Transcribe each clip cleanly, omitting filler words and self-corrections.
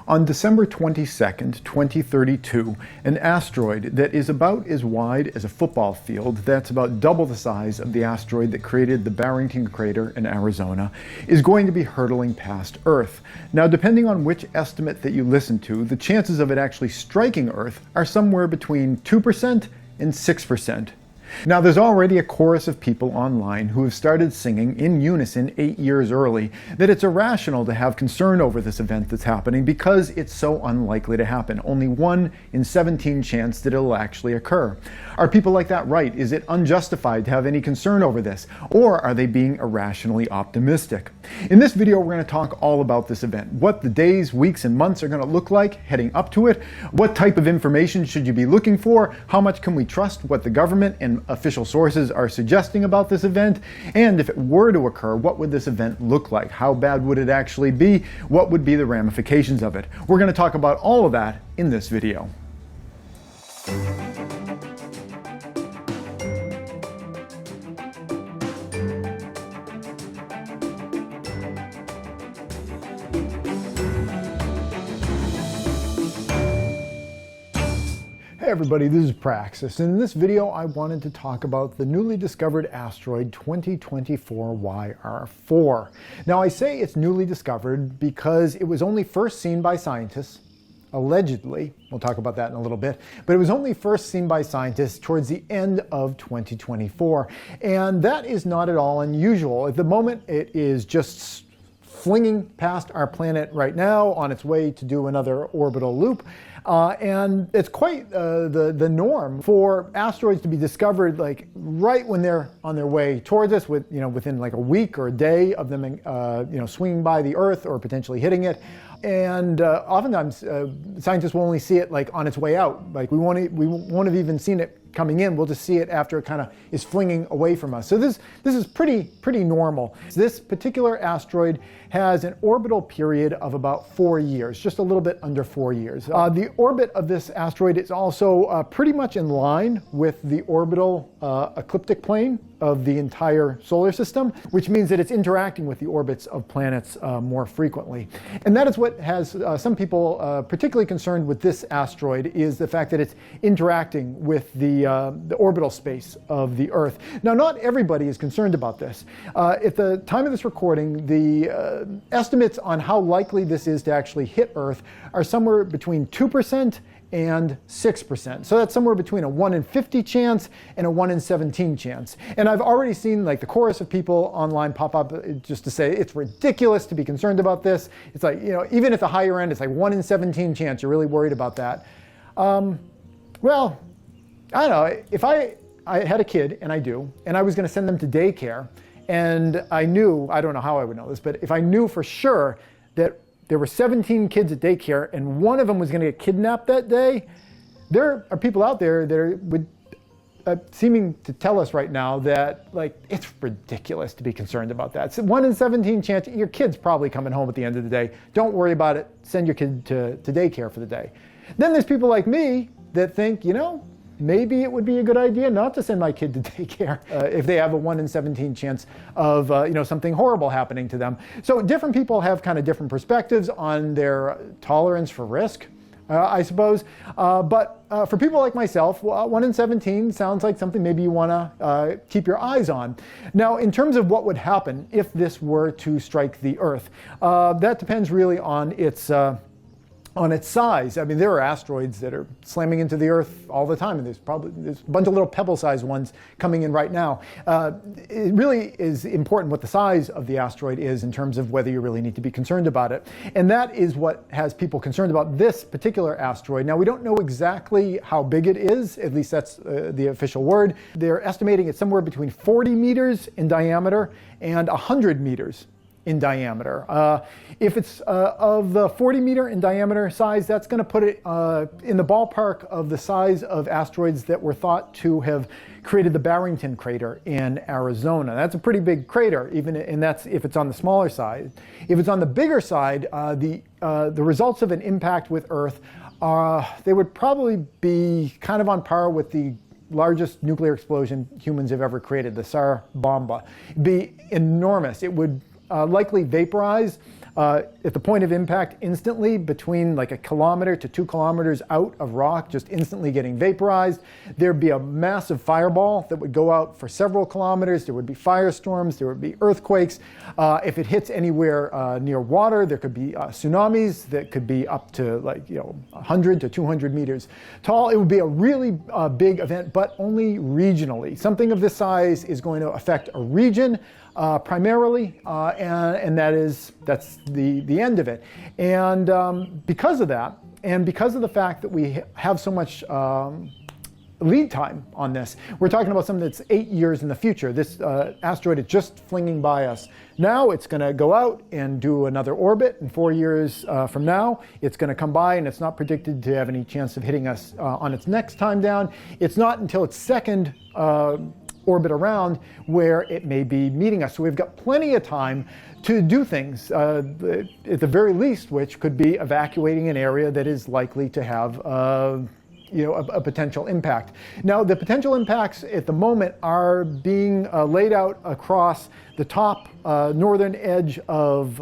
On December 22nd, 2032, an asteroid that is about as wide as a football field, that's about double the size of the asteroid that created the Barrington crater in Arizona, is going to be hurtling past Earth. Now, depending on which estimate that you listen to, the chances of it actually striking Earth are somewhere between 2% and 6%. Now, there's already a chorus of people online who have started singing in unison 8 years early that it's irrational to have concern over this event that's happening because it's so unlikely to happen. Only 1 in 17 chance that it'll actually occur. Are people like that right? Is it unjustified to have any concern over this? Or are they being irrationally optimistic? In this video, we're going to talk all about this event. What the days, weeks, and months are going to look like heading up to it. What type of information should you be looking for? How much can we trust what the government and official sources are suggesting about this event? And if it were to occur, what would this event look like? How bad would it actually be? What would be the ramifications of it? We're going to talk about all of that in this video. Hey everybody, this is Praxis, and in this video I wanted to talk about the newly discovered asteroid 2024 YR4. Now, I say it's newly discovered because it was only first seen by scientists, allegedly, we'll talk about that in a little bit, but it was only first seen by scientists towards the end of 2024, and that is not at all unusual. At the moment, it is just flinging past our planet right now on its way to do another orbital loop. And it's quite the norm for asteroids to be discovered like right when they're on their way towards us, within like a week or a day of them swinging by the Earth or potentially hitting it. And oftentimes scientists will only see it like on its way out. Like we won't have even seen it coming in. We'll just see it after it kind of is flinging away from us. So this is pretty normal. This particular asteroid has an orbital period of about 4 years, just a little bit under 4 years. The orbit of this asteroid is also pretty much in line with the orbital ecliptic plane of the entire solar system, which means that it's interacting with the orbits of planets more frequently. And that is what has some people particularly concerned with this asteroid, is the fact that it's interacting with the orbital space of the Earth. Now, not everybody is concerned about this. At the time of this recording, the estimates on how likely this is to actually hit Earth are somewhere between 2% and 6%. So that's somewhere between a 1 in 50 chance and a 1 in 17 chance. And I've already seen like the chorus of people online pop up just to say it's ridiculous to be concerned about this. It's like, even at the higher end, it's like 1 in 17 chance. You're really worried about that. Well, I don't know. If I had a kid, and I do, and I was going to send them to daycare, and I knew, I don't know how I would know this, but if I knew for sure that there were 17 kids at daycare and one of them was going to get kidnapped that day, there are people out there that would seeming to tell us right now that like it's ridiculous to be concerned about that. It's 1 in 17 chance. Your kid's probably coming home at the end of the day. Don't worry about it. Send your kid to daycare for the day. Then there's people like me that think, maybe it would be a good idea not to send my kid to daycare if they have a 1 in 17 chance of something horrible happening to them. So different people have kind of different perspectives on their tolerance for risk, I suppose. But for people like myself, 1 in 17 sounds like something maybe you want to keep your eyes on. Now, in terms of what would happen if this were to strike the Earth, that depends really on its size. I mean, there are asteroids that are slamming into the Earth all the time, and there's a bunch of little pebble-sized ones coming in right now. It really is important what the size of the asteroid is in terms of whether you really need to be concerned about it. And that is what has people concerned about this particular asteroid. Now, we don't know exactly how big it is, at least that's the official word. They're estimating it's somewhere between 40 meters in diameter and 100 meters in diameter. If it's of the 40 meter in diameter size, that's going to put it in the ballpark of the size of asteroids that were thought to have created the Barrington crater in Arizona. That's a pretty big crater, and that's if it's on the smaller side. If it's on the bigger side, the results of an impact with Earth, they would probably be kind of on par with the largest nuclear explosion humans have ever created, the Tsar Bomba. It'd be enormous. It would likely vaporize at the point of impact instantly, between like 1 kilometer to 2 kilometers out of rock, just instantly getting vaporized. There'd be a massive fireball that would go out for several kilometers. There would be firestorms, there would be earthquakes. If it hits anywhere near water, there could be tsunamis that could be up to 100 to 200 meters tall. It would be a really big event, but only regionally. Something of this size is going to affect a region primarily, and that's the end of it. And because of that, and because of the fact that we have so much lead time on this, we're talking about something that's 8 years in the future. This asteroid is just flinging by us now. It's going to go out and do another orbit, and 4 years from now it's going to come by, and it's not predicted to have any chance of hitting us on its next time down. It's not until its second orbit around where it may be meeting us. So we've got plenty of time to do things, at the very least, which could be evacuating an area that is likely to have a potential impact. Now, the potential impacts at the moment are being laid out across the top northern edge of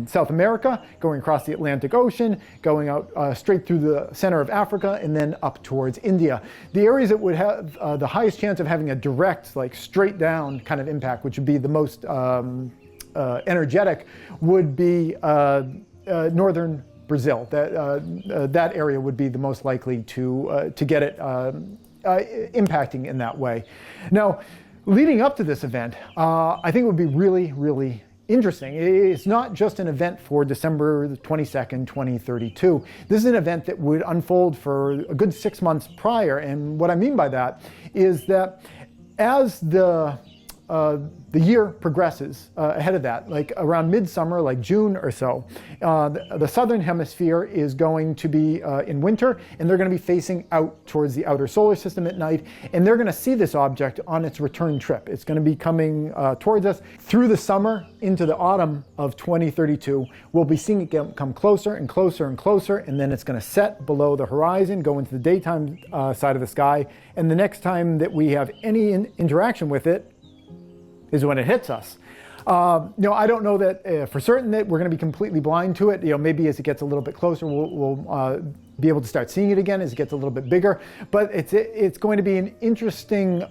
South America, going across the Atlantic Ocean, going out straight through the center of Africa, and then up towards India. The areas that would have the highest chance of having a direct, straight down kind of impact, which would be the most energetic, would be northern Brazil. That area would be the most likely to get it impacting in that way. Now, leading up to this event, I think it would be really, really interesting. It's not just an event for December 22nd, 2032. This is an event that would unfold for a good 6 months prior. And what I mean by that is that as the year progresses ahead of that, like around midsummer, like June or so, the southern hemisphere is going to be in winter, and they're going to be facing out towards the outer solar system at night, and they're going to see this object on its return trip. It's going to be coming towards us through the summer into the autumn of 2032. We'll be seeing it come closer and closer and closer, and then it's going to set below the horizon, go into the daytime side of the sky, and the next time that we have any interaction with it is when it hits us. I don't know that for certain that we're going to be completely blind to it. Maybe as it gets a little bit closer, we'll be able to start seeing it again as it gets a little bit bigger. But it's going to be an interesting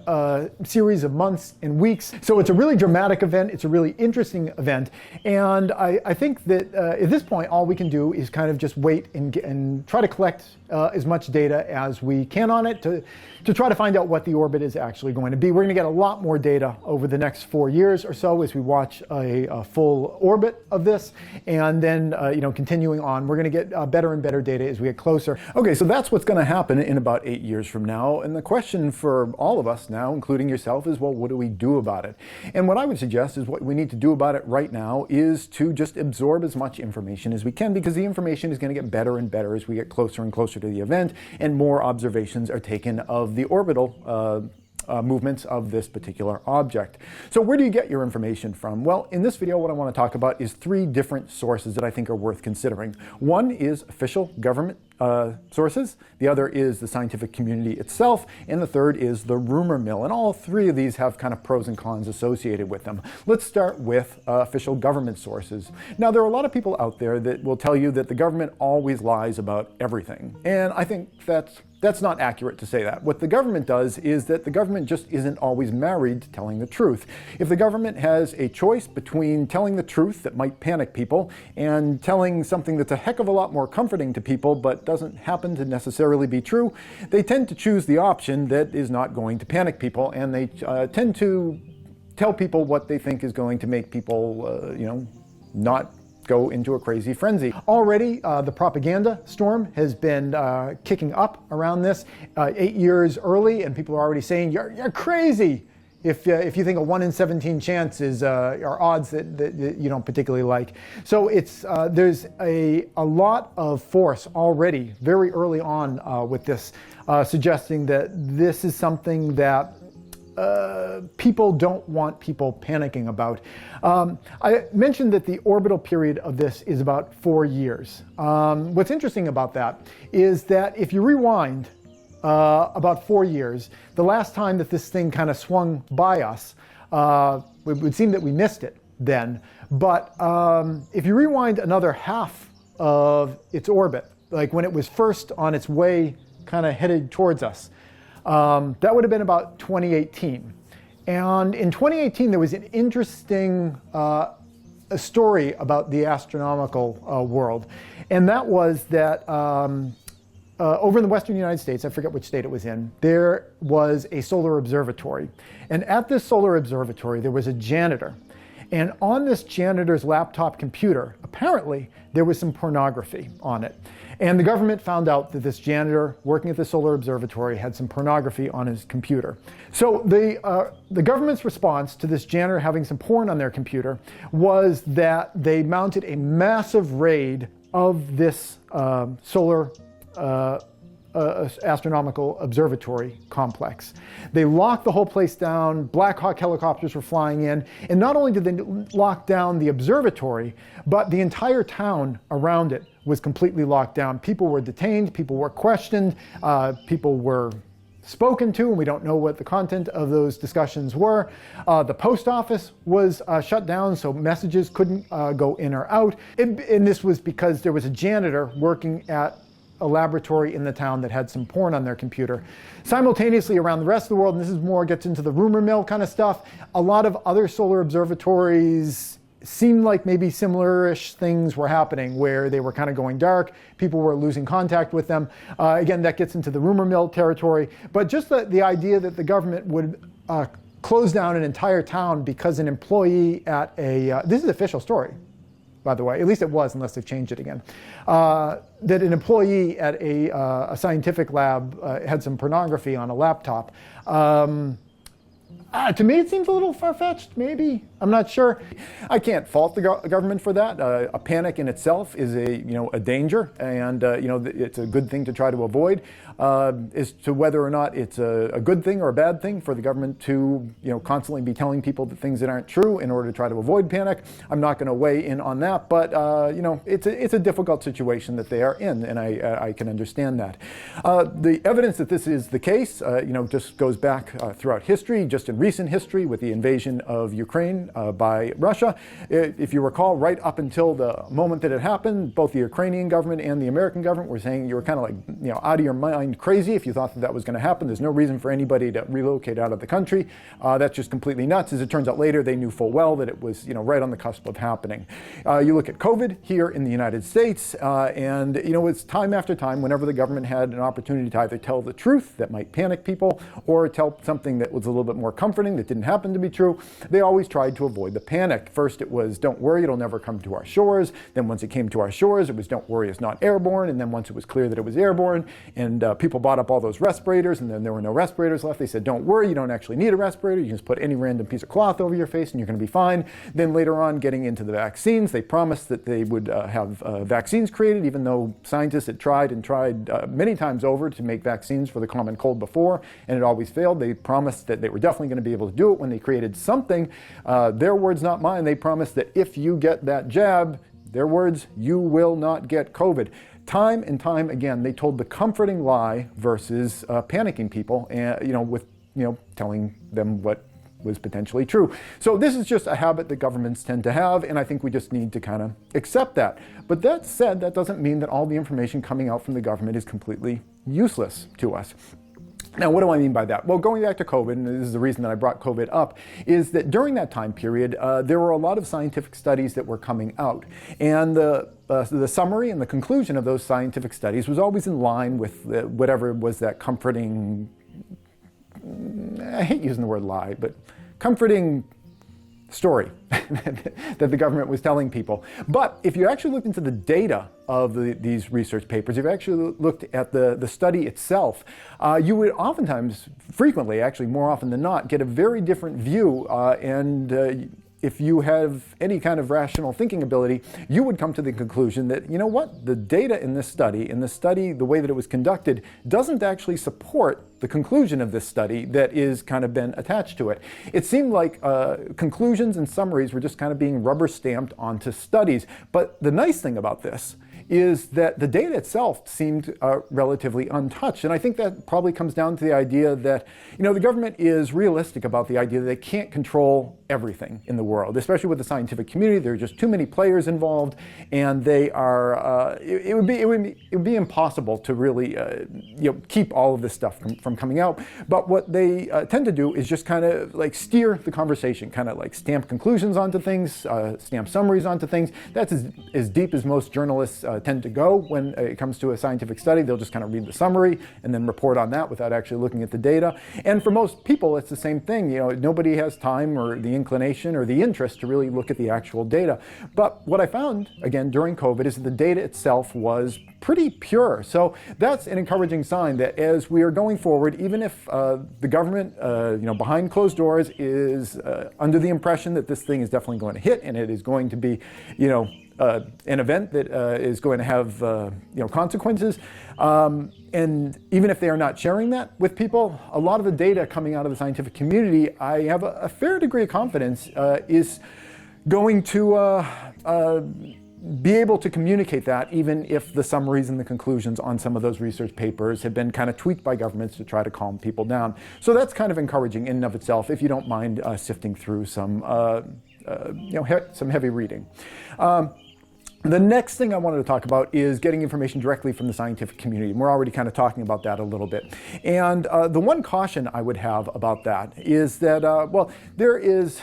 series of months and weeks. So it's a really dramatic event. It's a really interesting event. And I think that at this point, all we can do is kind of just wait and try to collect as much data as we can on it to try to find out what the orbit is actually going to be. We're going to get a lot more data over the next 4 years or so as we watch a full orbit of this. And then, continuing on, we're going to get better and better data as we get closer. Okay, so that's what's going to happen in about 8 years from now. And the question for all of us now, including yourself, is, well, what do we do about it? And what I would suggest is what we need to do about it right now is to just absorb as much information as we can, because the information is going to get better and better as we get closer and closer to the event and more observations are taken of the orbital movements of this particular object. So where do you get your information from? Well, in this video, what I want to talk about is 3 different sources that I think are worth considering. One is official government sources, the other is the scientific community itself, and the third is the rumor mill. And all 3 of these have kind of pros and cons associated with them. Let's start with official government sources. Now, there are a lot of people out there that will tell you that the government always lies about everything. And I think that's not accurate to say that. What the government does is that the government just isn't always married to telling the truth. If the government has a choice between telling the truth that might panic people and telling something that's a heck of a lot more comforting to people but doesn't happen to necessarily be true, they tend to choose the option that is not going to panic people, and they tend to tell people what they think is going to make people, not go into a crazy frenzy. Already, the propaganda storm has been kicking up around this 8 years early, and people are already saying, you're crazy if you think a 1 in 17 chance are odds that you don't particularly like. So there's a lot of force already very early on with this, suggesting that this is something that people don't want people panicking about. I mentioned that the orbital period of this is about 4 years. What's interesting about that is that if you rewind about 4 years, the last time that this thing kind of swung by us, it would seem that we missed it then. But if you rewind another half of its orbit, like when it was first on its way kind of headed towards us, that would have been about 2018. And in 2018, there was an interesting a story about the astronomical world. And that was that over in the western United States, I forget which state it was in, there was a solar observatory. And at this solar observatory, there was a janitor. And on this janitor's laptop computer, apparently, there was some pornography on it. And the government found out that this janitor working at the solar observatory had some pornography on his computer. So the government's response to this janitor having some porn on their computer was that they mounted a massive raid of this solar astronomical observatory complex. They locked the whole place down. Black Hawk helicopters were flying in. And not only did they lock down the observatory, but the entire town around it was completely locked down. People were detained, people were questioned, people were spoken to, and we don't know what the content of those discussions were. The post office was shut down, so messages couldn't go in or out. And this was because there was a janitor working at a laboratory in the town that had some porn on their computer. Simultaneously around the rest of the world, and this is more gets into the rumor mill kind of stuff, a lot of other solar observatories seemed like maybe similar-ish things were happening where they were kind of going dark, people were losing contact with them. Again, that gets into the rumor mill territory, but just the idea that the government would close down an entire town because an employee at a, this is an official story, by the way, at least it was, unless they've changed it again, that an employee at a scientific lab had some pornography on a laptop. To me, it seems a little far-fetched, maybe. I'm not sure. I can't fault the government for that. A panic in itself is a danger, and it's a good thing to try to avoid. As to whether or not it's a good thing or a bad thing for the government to constantly be telling people the things that aren't true in order to try to avoid panic, I'm not going to weigh in on that. But it's a difficult situation that they are in, and I can understand that. The evidence that this is the case, just goes back throughout history, just in recent history with the invasion of Ukraine by Russia. If you recall, right up until the moment that it happened, both the Ukrainian government and the American government were saying you were kind of like, out of your mind crazy if you thought that that was going to happen. There's no reason for anybody to relocate out of the country. That's just completely nuts. As it turns out later, they knew full well that it was, right on the cusp of happening. You look at COVID here in the United States, and, it's time after time, whenever the government had an opportunity to either tell the truth that might panic people or tell something that was a little bit more comforting that didn't happen to be true, they always tried to avoid the panic. First it was, don't worry, it'll never come to our shores. Then once it came to our shores, it was, don't worry, it's not airborne. And then once it was clear that it was airborne and people bought up all those respirators and then there were no respirators left, they said, don't worry, you don't actually need a respirator. You can just put any random piece of cloth over your face and you're going to be fine. Then later on, getting into the vaccines, they promised that they would have vaccines created, even though scientists had tried and tried many times over to make vaccines for the common cold before, and it always failed. They promised that they were definitely going to be able to do it when they created something. Their words, not mine. They promised that if you get that jab, their words, you will not get COVID. Time and time again, they told the comforting lie versus panicking people, and with telling them what was potentially true. So this is just a habit that governments tend to have, and I think we just need to kind of accept that. But that said, that doesn't mean that all the information coming out from the government is completely useless to us. Now, what do I mean by that? Well, going back to COVID, and this is the reason that I brought COVID up, is that during that time period, there were a lot of scientific studies that were coming out. And the summary and the conclusion of those scientific studies was always in line with whatever was that comforting, I hate using the word lie, but comforting story that the government was telling people. But if you actually looked into the data of these research papers, if you actually looked at the study itself, you would oftentimes, frequently, actually more often than not, get a very different view. If you have any kind of rational thinking ability, you would come to the conclusion that, the data in this study, the way that it was conducted, doesn't actually support the conclusion of this study that is kind of been attached to it. It seemed like conclusions and summaries were just kind of being rubber stamped onto studies. But the nice thing about this is that the data itself seemed relatively untouched. And I think that probably comes down to the idea that, the government is realistic about the idea that they can't control everything in the world, especially with the scientific community. There are just too many players involved, and they are, it would be impossible to really, keep all of this stuff from coming out. But what they tend to do is just kind of like steer the conversation, kind of like stamp conclusions onto things, stamp summaries onto things. That's as deep as most journalists tend to go when it comes to a scientific study. They'll just kind of read the summary and then report on that without actually looking at the data. And for most people, it's the same thing. Nobody has time or the inclination or the interest to really look at the actual data. But what I found, again, during COVID is that the data itself was pretty pure. So that's an encouraging sign that as we are going forward, even if the government, behind closed doors is under the impression that this thing is definitely going to hit and it is going to be, an event that is going to have, consequences. And even if they are not sharing that with people, a lot of the data coming out of the scientific community, I have a fair degree of confidence is going to be able to communicate that, even if the summaries and the conclusions on some of those research papers have been kind of tweaked by governments to try to calm people down. So that's kind of encouraging in and of itself, if you don't mind sifting through some heavy reading. The next thing I wanted to talk about is getting information directly from the scientific community. We're already kind of talking about that a little bit. And the one caution I would have about that is that, there's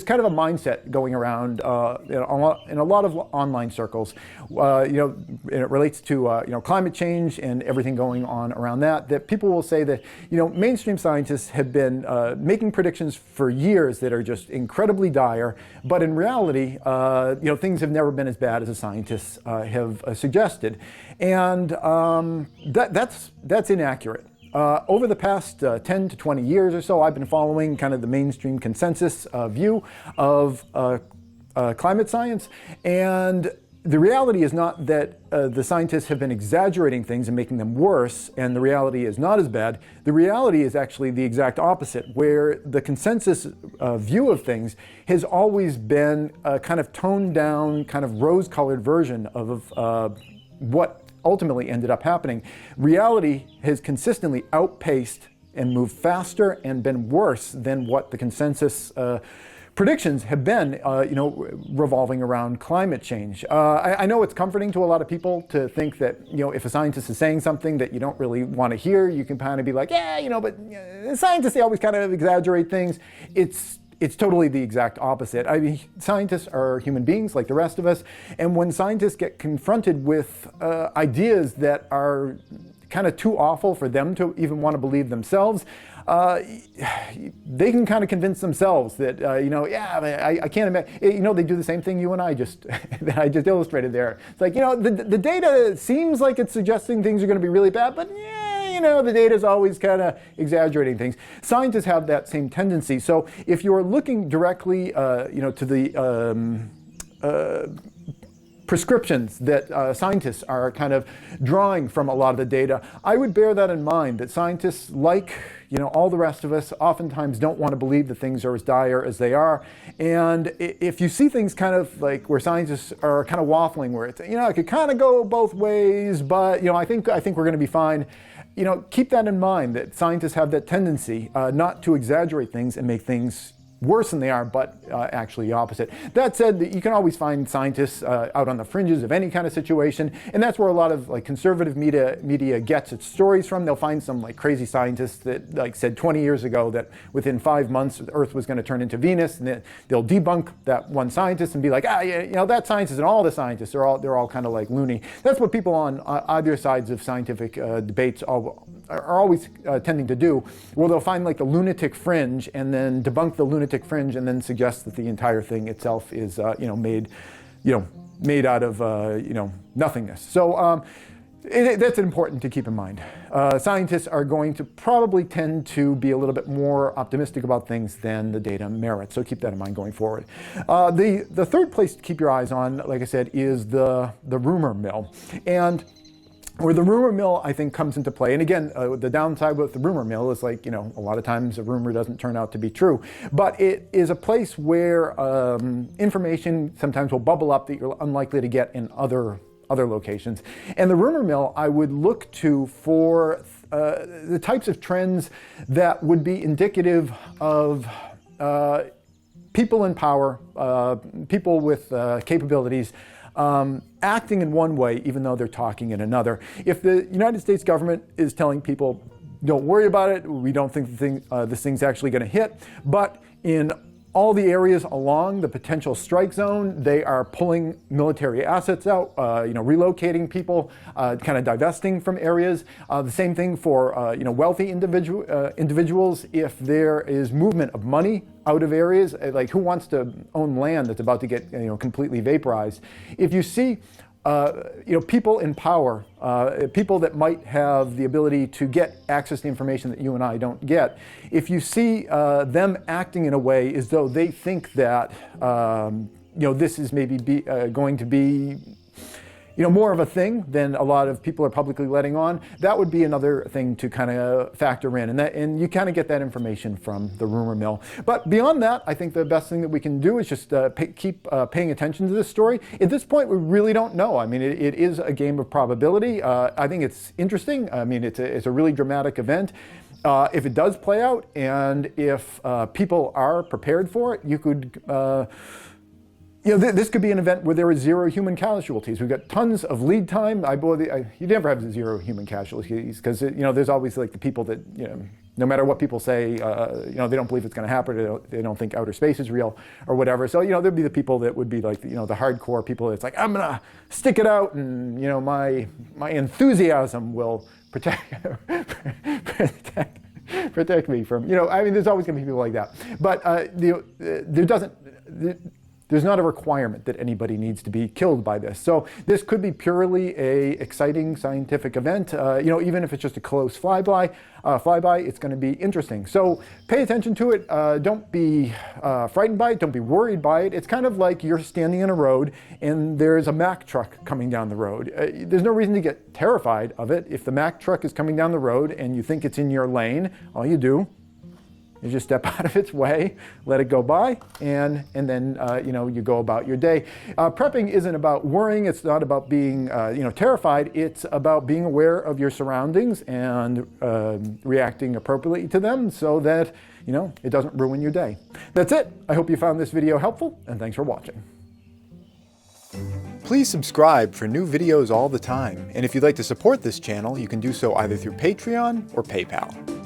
kind of a mindset going around in a lot of online circles, and it relates to, climate change and everything going on around that people will say that, mainstream scientists have been making predictions for years that are just incredibly dire, but in reality, things have never been as bad as the scientists have suggested. And that's inaccurate. Over the past 10 to 20 years or so, I've been following kind of the mainstream consensus view of climate science. And the reality is not that the scientists have been exaggerating things and making them worse, and the reality is not as bad. The reality is actually the exact opposite, where the consensus view of things has always been a kind of toned down, kind of rose-colored version of what ultimately ended up happening. Reality has consistently outpaced and moved faster and been worse than what the consensus predictions have been, revolving around climate change. I know it's comforting to a lot of people to think that, if a scientist is saying something that you don't really want to hear, you can kind of be like, but scientists, they always kind of exaggerate things. It's totally the exact opposite. I mean, scientists are human beings like the rest of us, and when scientists get confronted with ideas that are kind of too awful for them to even want to believe themselves, they can kind of convince themselves that, I can't imagine, they do the same thing you and I that I just illustrated there. It's like, the data seems like it's suggesting things are going to be really bad, but the data is always kind of exaggerating things. Scientists have that same tendency. So if you're looking directly, to the prescriptions that scientists are kind of drawing from a lot of the data, I would bear that in mind, that scientists, like all the rest of us, oftentimes don't want to believe that things are as dire as they are. And if you see things kind of like where scientists are kind of waffling, where it's, it could kind of go both ways, but I think we're going to be fine. Keep that in mind, that scientists have that tendency not to exaggerate things and make things worse than they are, but actually the opposite. That said, you can always find scientists out on the fringes of any kind of situation, and that's where a lot of conservative media gets its stories from. They'll find some crazy scientists that said 20 years ago that within 5 months the Earth was going to turn into Venus, and then they'll debunk that one scientist and be like, that scientist and all the scientists they're all kind of loony. That's what people on either sides of scientific debates are always tending to do. Well, they'll find the lunatic fringe and then debunk the lunatic fringe and then suggest that the entire thing itself is made out of nothingness. So that's important to keep in mind. Scientists are going to probably tend to be a little bit more optimistic about things than the data merits. So keep that in mind going forward. The third place to keep your eyes on, like I said, is the rumor mill. And where the rumor mill, I think, comes into play. And again, the downside with the rumor mill is a lot of times a rumor doesn't turn out to be true. But it is a place where information sometimes will bubble up that you're unlikely to get in other other locations. And the rumor mill I would look to for the types of trends that would be indicative of people in power, people with capabilities, acting in one way even though they're talking in another. If the United States government is telling people, don't worry about it, we don't think this thing's actually going to hit, but in all the areas along the potential strike zone, they are pulling military assets out, relocating people, kind of divesting from areas. The same thing for wealthy individuals. If there is movement of money out of areas, like who wants to own land that's about to get completely vaporized? If you see people in power, people that might have the ability to get access to information that you and I don't get, if you see them acting in a way as though they think that this is maybe going to be more of a thing than a lot of people are publicly letting on, that would be another thing to kind of factor in. And you kind of get that information from the rumor mill. But beyond that, I think the best thing that we can do is just keep paying attention to this story. At this point, we really don't know. I mean, it is a game of probability. I think it's interesting. I mean, it's a really dramatic event. If it does play out, and if people are prepared for it, you could this could be an event where there are zero human casualties. We've got tons of lead time. You never have zero human casualties because there's always like the people that no matter what people say, they don't believe it's going to happen. They don't think outer space is real or whatever. So there'd be the people that would be like the hardcore people. That's like, I'm gonna stick it out, and my enthusiasm will protect me from there's always going to be people like that. But there's not a requirement that anybody needs to be killed by this. So this could be purely a exciting scientific event. Even if it's just a close flyby, it's going to be interesting. So pay attention to it. Don't be frightened by it. Don't be worried by it. It's kind of like you're standing in a road and there's a Mack truck coming down the road. There's no reason to get terrified of it. If the Mack truck is coming down the road and you think it's in your lane, all you do is just step out of its way, let it go by, and then you go about your day. Prepping isn't about worrying. It's not about being terrified. It's about being aware of your surroundings and reacting appropriately to them so that it doesn't ruin your day. That's it. I hope you found this video helpful, and thanks for watching. Please subscribe for new videos all the time, and if you'd like to support this channel, you can do so either through Patreon or PayPal.